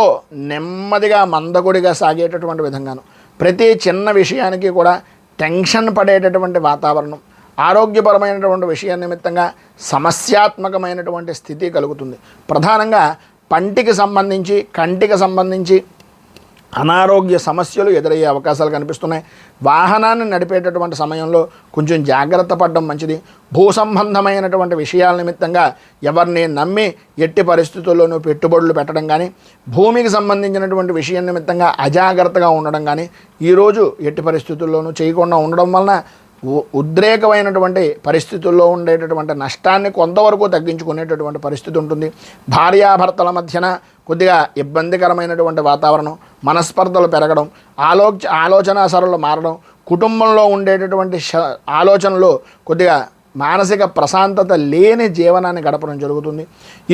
నెమ్మదిగా మందకొడిగా సాగేటటువంటి విధంగాను ప్రతి చిన్న విషయానికి కూడా టెన్షన్ పడేటటువంటి వాతావరణం, ఆరోగ్యపరమైనటువంటి విషయం నిమిత్తంగా సమస్యాత్మకమైనటువంటి స్థితి కలుగుతుంది. ప్రధానంగా పంటికి సంబంధించి, కంటికి సంబంధించి అనారోగ్య సమస్యలు ఎదురయ్యే అవకాశాలు కనిపిస్తున్నాయి. వాహనాన్ని నడిపేటటువంటి సమయంలో కొంచెం జాగ్రత్త పడడం మంచిది. భూ సంబంధమైనటువంటి విషయాల నిమిత్తంగా ఎవరిని నమ్మి ఎట్టి పరిస్థితుల్లోనూ పెట్టుబడులు పెట్టడం కానీ, భూమికి సంబంధించినటువంటి విషయం నిమిత్తంగా అజాగ్రత్తగా ఉండడం కానీ ఈరోజు ఎట్టి పరిస్థితుల్లోనూ చేయకుండా ఉండడం వలన ఉద్రేకమైనటువంటి పరిస్థితుల్లో ఉండేటటువంటి నష్టాన్ని కొంతవరకు తగ్గించుకునేటటువంటి పరిస్థితి ఉంటుంది. భార్యాభర్తల మధ్యన కొద్దిగా ఇబ్బందికరమైనటువంటి వాతావరణం, మనస్పర్ధలు పెరగడం, ఆలోచన సరళలు మారడం, కుటుంబంలో ఉండేటటువంటి ఆలోచనలు కొద్దిగా మానసిక ప్రశాంతత లేని జీవనాన్ని గడపడం జరుగుతుంది.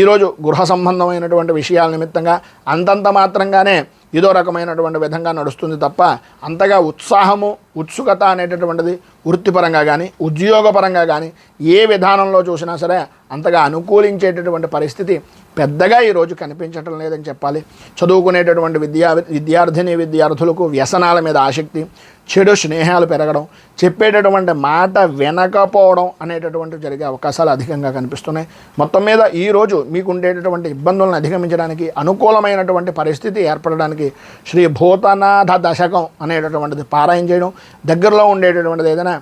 ఈరోజు గృహ సంబంధమైనటువంటి విషయాల నిమిత్తంగా అంతంత మాత్రంగానే ఏదో రకమైనటువంటి విధంగా నడుస్తుంది తప్ప అంతగా ఉత్సాహము, ఉత్సుకత అనేటటువంటిది వృత్తిపరంగా కానీ ఉద్యోగపరంగా కానీ ఏ విధానంలో చూసినా సరే అంతగా అనుకూలించేటటువంటి పరిస్థితి పెద్దగా ఈరోజు కనిపించటం లేదని చెప్పాలి. చదువుకునేటటువంటి విద్యార్థిని విద్యార్థులకు వ్యసనాల మీద ఆసక్తి, చెడు స్నేహాలు పెరగడం, చెప్పేటటువంటి మాట వినకపోవడం అనేటటువంటివి జరిగే అవకాశాలు అధికంగా కనిపిస్తున్నాయి. మొత్తం మీద ఈరోజు మీకు ఉండేటటువంటి ఇబ్బందులను అధిగమించడానికి అనుకూలమైనటువంటి పరిస్థితి ఏర్పడడానికి శ్రీ భూతనాథ దశకం అనేటటువంటిది పారాయణ చేయడం, దగ్గరలో ఉండేటటువంటిది ఏదైనా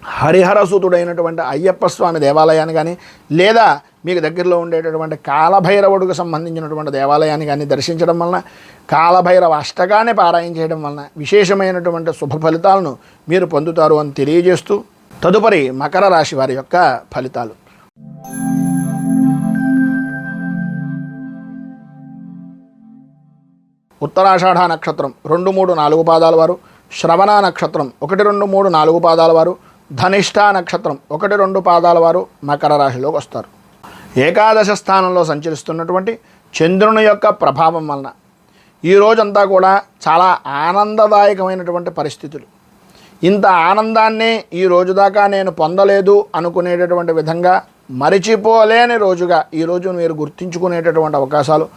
హరిహరసూతుడైనటువంటి అయ్యప్ప స్వామి దేవాలయాన్ని కానీ లేదా మీకు దగ్గరలో ఉండేటటువంటి కాలభైరవుడికి సంబంధించినటువంటి దేవాలయాన్ని కానీ దర్శించడం వలన, కాలభైరవ అష్టకాన్ని పారాయణ చేయడం వలన విశేషమైనటువంటి శుభ ఫలితాలను మీరు పొందుతారు అని తెలియజేస్తూ తదుపరి మకర రాశి వారి యొక్క ఫలితాలు. ఉత్తరాషాఢ నక్షత్రం 2, 3, 4 పాదాల వారు, శ్రవణ నక్షత్రం 1, 2, 3, 4 పాదాల వారు, ధనిష్ఠ నక్షత్రం 1, 2 పాదాల వారు మకర రాశిలోకి వస్తారు. ఏకాదశ స్థానంలో సంచరిస్తున్నటువంటి చంద్రుని యొక్క ప్రభావం వలన ఈ రోజంతా కూడా చాలా ఆనందదాయకమైనటువంటి పరిస్థితులు. ఇంత ఆనందాన్ని ఈ రోజు దాకా నేను పొందలేదు అనుకునేటటువంటి విధంగా మరిచిపోలేని రోజుగా ఈరోజు మీరు గుర్తించుకునేటటువంటి అవకాశాలు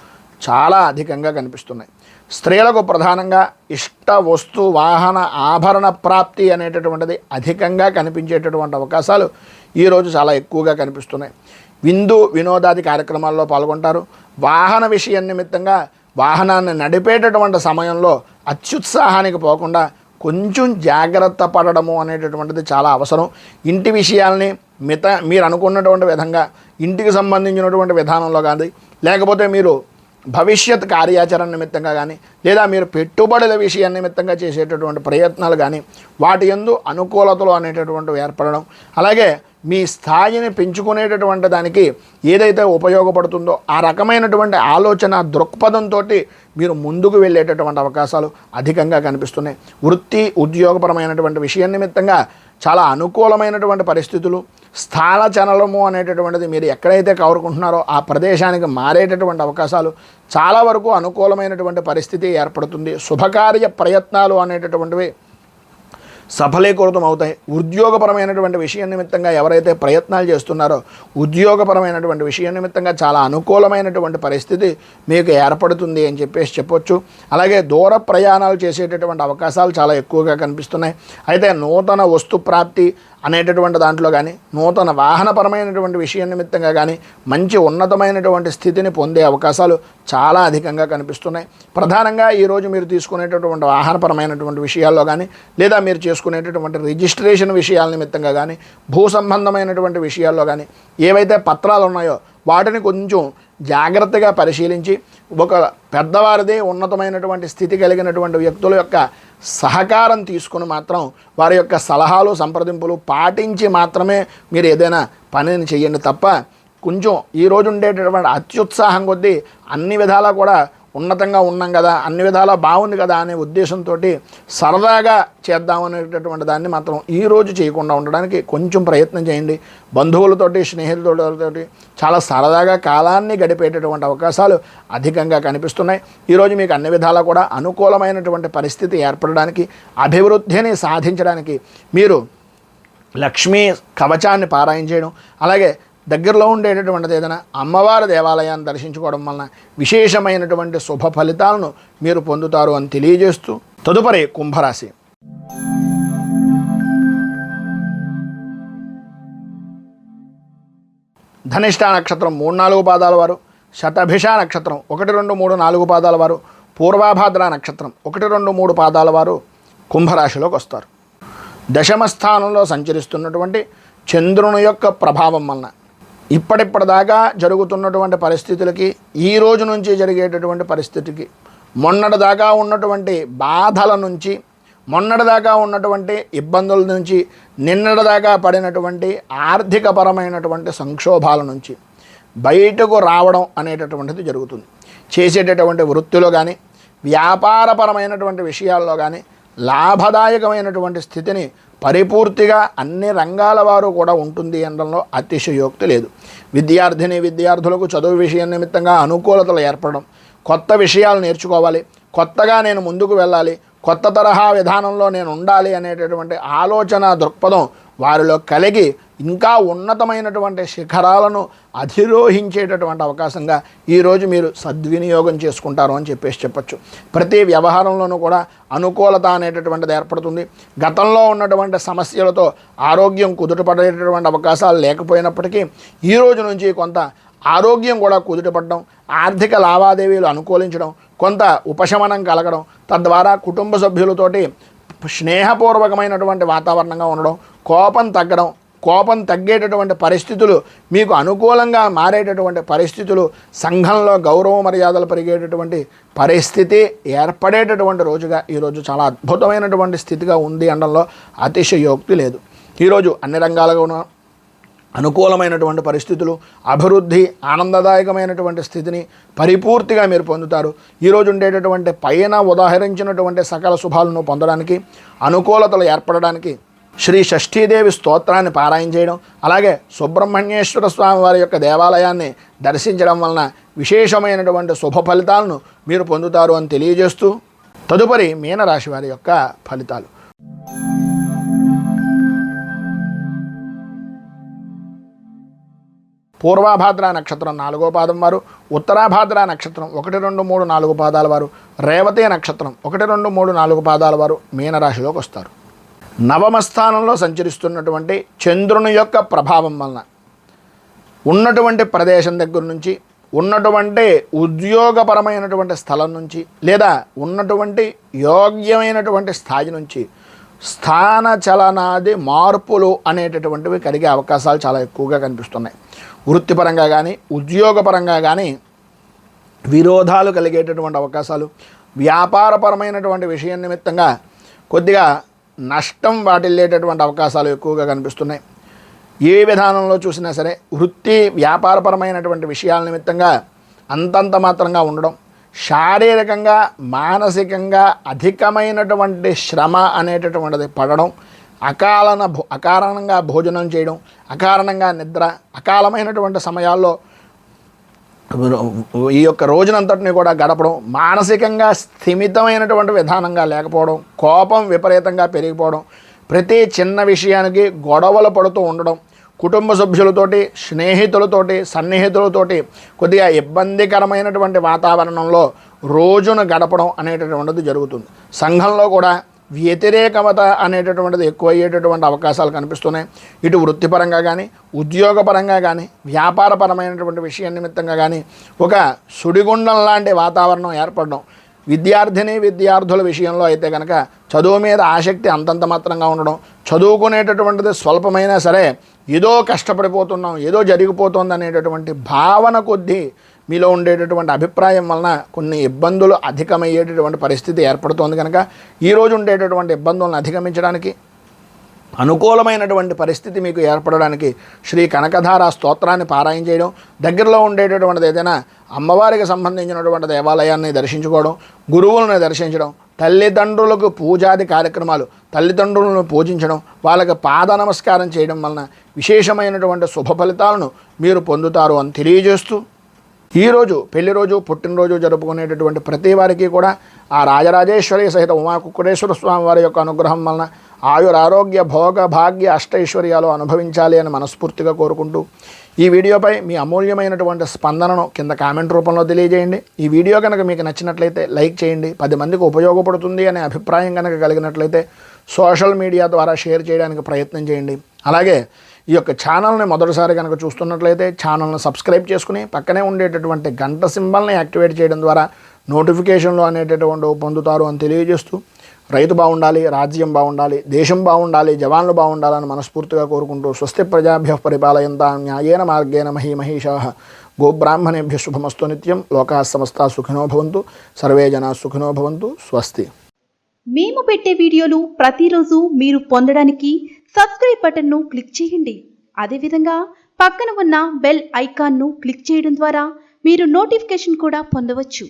చాలా అధికంగా కనిపిస్తున్నాయి. స్త్రీలకు ప్రధానంగా ఇష్ట వస్తు వాహన ఆభరణ ప్రాప్తి అనేటటువంటిది అధికంగా కనిపించేటటువంటి అవకాశాలు ఈరోజు చాలా ఎక్కువగా కనిపిస్తున్నాయి. విందు వినోదాది కార్యక్రమాల్లో పాల్గొంటారు. వాహన విషయం నిమిత్తంగా వాహనాన్ని నడిపేటటువంటి సమయంలో అత్యుత్సాహానికి పోకుండా కొంచెం జాగ్రత్త పడడము అనేటటువంటిది చాలా అవసరం. ఇంటి విషయాల్ని మీరు అనుకున్నటువంటి విధంగా ఇంటికి సంబంధించినటువంటి విధానంలో కానీ లేకపోతే మీరు భవిష్యత్ కార్యాచరణ నిమిత్తంగా కానీ లేదా మీరు పెట్టుబడుల విషయం నిమిత్తంగా చేసేటటువంటి ప్రయత్నాలు కానీ వాటి యందు అనుకూలతలు అనేటటువంటివి ఏర్పడడం, అలాగే మీ స్థాయిని పెంచుకునేటటువంటి దానికి ఏదైతే ఉపయోగపడుతుందో ఆ రకమైనటువంటి ఆలోచన దృక్పథంతో మీరు ముందుకు వెళ్ళేటటువంటి అవకాశాలు అధికంగా కనిపిస్తున్నాయి. వృత్తి ఉద్యోగపరమైనటువంటి విషయం నిమిత్తంగా చాలా అనుకూలమైనటువంటి పరిస్థితులు, స్థాన చలనము అనేటటువంటిది మీరు ఎక్కడైతే కోరుకుంటున్నారో ఆ ప్రదేశానికి మారేటటువంటి అవకాశాలు చాలా వరకు అనుకూలమైనటువంటి పరిస్థితి ఏర్పడుతుంది. శుభకార్య ప్రయత్నాలు అనేటటువంటివి సఫలీకృతం అవుతాయి. ఉద్యోగపరమైనటువంటి విషయం నిమిత్తంగా ఎవరైతే ప్రయత్నాలు చేస్తున్నారో ఉద్యోగపరమైనటువంటి విషయం నిమిత్తంగా చాలా అనుకూలమైనటువంటి పరిస్థితి మీకు ఏర్పడుతుంది అని చెప్పొచ్చు. అలాగే దూర ప్రయాణాలు చేసేటటువంటి అవకాశాలు చాలా ఎక్కువగా కనిపిస్తున్నాయి. అయితే నూతన వస్తు ప్రాప్తి అనేటటువంటి దాంట్లో కానీ నూతన వాహనపరమైనటువంటి విషయం నిమిత్తంగా కానీ మంచి ఉన్నతమైనటువంటి స్థితిని పొందే అవకాశాలు చాలా అధికంగా కనిపిస్తున్నాయి. ప్రధానంగా ఈరోజు మీరు తీసుకునేటటువంటి వాహనపరమైనటువంటి విషయాల్లో కానీ లేదా మీరు చేసుకునేటటువంటి రిజిస్ట్రేషన్ విషయాల నిమిత్తంగా కానీ భూ సంబంధమైనటువంటి విషయాల్లో కానీ ఏవైతే పత్రాలు ఉన్నాయో వాటిని కొంచెం జాగ్రత్తగా పరిశీలించి ఒక పెద్దవారిదే ఉన్నతమైనటువంటి స్థితి కలిగినటువంటి వ్యక్తుల యొక్క సహకారం తీసుకుని మాత్రం వారి యొక్క సలహాలు సంప్రదింపులు పాటించి మాత్రమే మీరు ఏదైనా పనిని చేయండి తప్ప కొంచెం ఈరోజు ఉండేటటువంటి అత్యుత్సాహం కొద్దీ అన్ని విధాలా కూడా ఉన్నతంగా ఉన్నాం కదా, అన్ని విధాలా బాగుంది కదా అనే ఉద్దేశంతో సరదాగా చేద్దామనేటటువంటి దాన్ని మాత్రం ఈరోజు చేయకుండా ఉండడానికి కొంచెం ప్రయత్నం చేయండి. బంధువులతోటి స్నేహితులతోటి చాలా సరదాగా కాలాన్ని గడిపేటటువంటి అవకాశాలు అధికంగా కనిపిస్తున్నాయి. ఈరోజు మీకు అన్ని విధాలా కూడా అనుకూలమైనటువంటి పరిస్థితి ఏర్పడడానికి అభివృద్ధిని సాధించడానికి మీరు లక్ష్మీ కవచాన్ని పారాయణ చేయడం, అలాగే దగ్గరలో ఉండేటటువంటిది ఏదైనా అమ్మవారి దేవాలయాన్ని దర్శించుకోవడం వలన విశేషమైనటువంటి శుభ ఫలితాలను మీరు పొందుతారు అని తెలియజేస్తూ తదుపరి కుంభరాశి. ధనిష్ఠ నక్షత్రం 3, 4 పాదాల వారు, శతభిష నక్షత్రం 1, 2, 3, 4 పాదాల వారు, పూర్వభాద్ర నక్షత్రం 1, 2, 3 పాదాల వారు కుంభరాశిలోకి వస్తారు. దశమ స్థానంలో సంచరిస్తున్నటువంటి చంద్రుని యొక్క ప్రభావం వలన ఇప్పటిదాకా జరుగుతున్నటువంటి పరిస్థితులకి ఈ రోజు నుంచి జరిగేటటువంటి పరిస్థితికి మొన్నటిదాకా ఉన్నటువంటి బాధల నుంచి మొన్నటిదాకా ఉన్నటువంటి ఇబ్బందుల నుంచి నిన్నటిదాకా పడినటువంటి ఆర్థికపరమైనటువంటి సంక్షోభాల నుంచి బయటకు రావడం అనేటటువంటిది జరుగుతుంది. చేసేటటువంటి వృత్తిలో కానీ వ్యాపారపరమైనటువంటి విషయాల్లో కానీ లాభదాయకమైనటువంటి స్థితిని పరిపూర్తిగా అన్ని రంగాల వారు కూడా ఉంటుంది అనడంలో అతిశయోక్తి లేదు. విద్యార్థిని విద్యార్థులకు చదువు విషయం నిమిత్తంగా అనుకూలతలు ఏర్పడడం, కొత్త విషయాలు నేర్చుకోవాలి, కొత్తగా నేను ముందుకు వెళ్ళాలి, కొత్త తరహా విధానంలో నేను ఉండాలి అనేటటువంటి ఆలోచన దృక్పథం వారిలో కలిగి ఇంకా ఉన్నతమైనటువంటి శిఖరాలను అధిరోహించేటటువంటి అవకాశంగా ఈరోజు మీరు సద్వినియోగం చేసుకుంటారు అని చెప్పొచ్చు. ప్రతి వ్యవహారంలోనూ కూడా అనుకూలత అనేటటువంటిది ఏర్పడుతుంది. గతంలో ఉన్నటువంటి సమస్యలతో ఆరోగ్యం కుదుటపడేటటువంటి అవకాశాలు లేకపోయినప్పటికీ ఈ రోజు నుంచి కొంత ఆరోగ్యం కూడా కుదుటపడడం, ఆర్థిక లావాదేవీలు అనుకూలించడం, కొంత ఉపశమనం కలగడం, తద్వారా కుటుంబ సభ్యులతోటి స్నేహపూర్వకమైనటువంటి వాతావరణంగా ఉండడం, కోపం తగ్గడం, కోపం తగ్గేటటువంటి పరిస్థితులు, మీకు అనుకూలంగా మారేటటువంటి పరిస్థితులు, సంఘంలో గౌరవ మర్యాదలు పెరిగేటటువంటి పరిస్థితి ఏర్పడేటటువంటి రోజుగా ఈరోజు చాలా అద్భుతమైనటువంటి స్థితిగా ఉంది అనడంలో అతిశయోక్తి లేదు. ఈరోజు అన్ని రంగాలుగా అనుకూలమైనటువంటి పరిస్థితులు, అభివృద్ధి, ఆనందదాయకమైనటువంటి స్థితిని పరిపూర్తిగా మీరు పొందుతారు. ఈరోజు ఉండేటటువంటి పైన ఉదాహరించినటువంటి సకల శుభాలను పొందడానికి, అనుకూలతలు ఏర్పడడానికి శ్రీ షష్ఠీదేవి స్తోత్రాన్ని పారాయణ చేయడం, అలాగే సుబ్రహ్మణ్యేశ్వర స్వామి వారి యొక్క దేవాలయాన్ని దర్శించడం వలన విశేషమైనటువంటి శుభ ఫలితాలను మీరు పొందుతారు అని తెలియజేస్తూ, తదుపరి మీనరాశి వారి యొక్క ఫలితాలు. పూర్వాభాద్ర నక్షత్రం 4వ పాదం వారు, ఉత్తరాభాద్ర నక్షత్రం 1, 2, 3, 4 పాదాల వారు, రేవతి నక్షత్రం 1, 2, 3, 4 పాదాల వారు మీనరాశిలోకి వస్తారు. నవమ స్థానంలో సంచరిస్తున్నటువంటి చంద్రుని యొక్క ప్రభావం వలన ఉన్నటువంటి ప్రదేశం దగ్గర నుంచి, ఉన్నటువంటి ఉద్యోగపరమైనటువంటి స్థలం నుంచి, లేదా ఉన్నటువంటి యోగ్యమైనటువంటి స్థాయి నుంచి స్థాన చలనాది మార్పులు అనేటటువంటివి కలిగే అవకాశాలు చాలా ఎక్కువగా కనిపిస్తున్నాయి. వృత్తిపరంగా కానీ, ఉద్యోగపరంగా కానీ విరోధాలు కలిగేటటువంటి అవకాశాలు, వ్యాపారపరమైనటువంటి విషయం నిమిత్తంగా కొద్దిగా నష్టం వాటిల్లేటటువంటి అవకాశాలు ఎక్కువగా కనిపిస్తున్నాయి. ఏ విధానంలో చూసినా సరే వృత్తి వ్యాపారపరమైనటువంటి విషయాల నిమిత్తంగా అంతంత మాత్రంగా ఉండడం, శారీరకంగా మానసికంగా అధికమైనటువంటి శ్రమ అనేటటువంటిది పడడం, అకారణంగా భోజనం చేయడం, అకారణంగా నిద్ర, అకాలమైనటువంటి సమయాల్లో ఈ యొక్క రోజునంతటిని కూడా గడపడం, మానసికంగా స్థిమితమైనటువంటి విధానంగా లేకపోవడం, కోపం విపరీతంగా పెరిగిపోవడం, ప్రతి చిన్న విషయానికి గొడవలు పడుతూ ఉండడం, కుటుంబ సభ్యులతోటి, స్నేహితులతోటి, సన్నిహితులతోటి కొద్దిగా ఇబ్బందికరమైనటువంటి వాతావరణంలో రోజును గడపడం అనేటటువంటిది జరుగుతుంది. సంఘంలో కూడా వ్యతిరేకత అనేటటువంటిది ఎక్కువ అయ్యేటటువంటి అవకాశాలు కనిపిస్తున్నాయి. ఇటు వృత్తిపరంగా కానీ, ఉద్యోగపరంగా కానీ, వ్యాపారపరమైనటువంటి విషయం నిమిత్తంగా కానీ ఒక సుడిగుండం లాంటి వాతావరణం ఏర్పడడం, విద్యార్థుల విషయంలో అయితే కనుక చదువు మీద ఆసక్తి అంతంత మాత్రంగా ఉండడం, చదువుకునేటటువంటిది స్వల్పమైనా సరే ఏదో కష్టపడిపోతున్నాం, ఏదో జరిగిపోతుంది అనేటటువంటి భావన కొద్దీ మీలో ఉండేటటువంటి అభిప్రాయం వలన కొన్ని ఇబ్బందులు అధికమయ్యేటటువంటి పరిస్థితి ఏర్పడుతోంది. కనుక ఈరోజు ఉండేటటువంటి ఇబ్బందులను అధిగమించడానికి, అనుకూలమైనటువంటి పరిస్థితి మీకు ఏర్పడడానికి శ్రీ కనకధార స్తోత్రాన్ని పారాయణ చేయడం, దగ్గరలో ఉండేటటువంటిది ఏదైనా అమ్మవారికి సంబంధించినటువంటి దేవాలయాన్ని దర్శించుకోవడం, గురువులను దర్శించడం, తల్లిదండ్రులకు పూజాది కార్యక్రమాలు, తల్లిదండ్రులను పూజించడం, వాళ్ళకి పాద నమస్కారం చేయడం వలన విశేషమైనటువంటి శుభ ఫలితాలను మీరు పొందుతారు అని తెలియజేస్తూ, ఈరోజు పెళ్లి రోజు, పుట్టినరోజు జరుపుకునేటటువంటి ప్రతి వారికి కూడా ఆ రాజరాజేశ్వరి సహిత ఉమాకుక్కుటేశ్వర స్వామి వారి యొక్క అనుగ్రహం వలన ఆయురారోగ్య భోగ భాగ్య అష్టైశ్వర్యాలు అనుభవించాలి అని మనస్ఫూర్తిగా కోరుకుంటూ, ఈ వీడియోపై మీ అమూల్యమైనటువంటి స్పందనను కింద కామెంట్ రూపంలో తెలియజేయండి. ఈ వీడియో కనుక మీకు నచ్చినట్లయితే లైక్ చేయండి. 10 మందికి ఉపయోగపడుతుంది అనే అభిప్రాయం కనుక కలిగినట్లయితే సోషల్ మీడియా ద్వారా షేర్ చేయడానికి ప్రయత్నం చేయండి. అలాగే ఈ యొక్క ఛానల్ని మొదటిసారి కనుక చూస్తున్నట్లయితే ఛానల్ని సబ్స్క్రైబ్ చేసుకుని పక్కనే ఉండేటటువంటి గంట సింబల్ని యాక్టివేట్ చేయడం ద్వారా నోటిఫికేషన్లు అనేటటువంటి పొందుతారు అని తెలియజేస్తూ, రైతు బాగుండాలి, రాజ్యం బాగుండాలి, దేశం బాగుండాలి, జవాన్లు బాగుండాలని మనస్ఫూర్తిగా కోరుకుంటూ, స్వస్తి ప్రజాభ్యః పరిపాలయంతాం న్యాయేన మార్గేణ మహీమహీషాః గోబ్రాహ్మణేభ్యః శుభమస్తు నిత్యం. లోకాః సమస్తాః సుఖినో భవంతు, సర్వే జనాః సుఖినో భవంతు. స్వస్తి. మేము పెట్టే వీడియోలు ప్రతిరోజు మీరు పొందడానికి సబ్స్క్రైబ్ బటన్ను క్లిక్ చేయండి. అదేవిధంగా పక్కన ఉన్న బెల్ ఐకాన్ను క్లిక్ చేయడం ద్వారా మీరు నోటిఫికేషన్ కూడా పొందవచ్చు.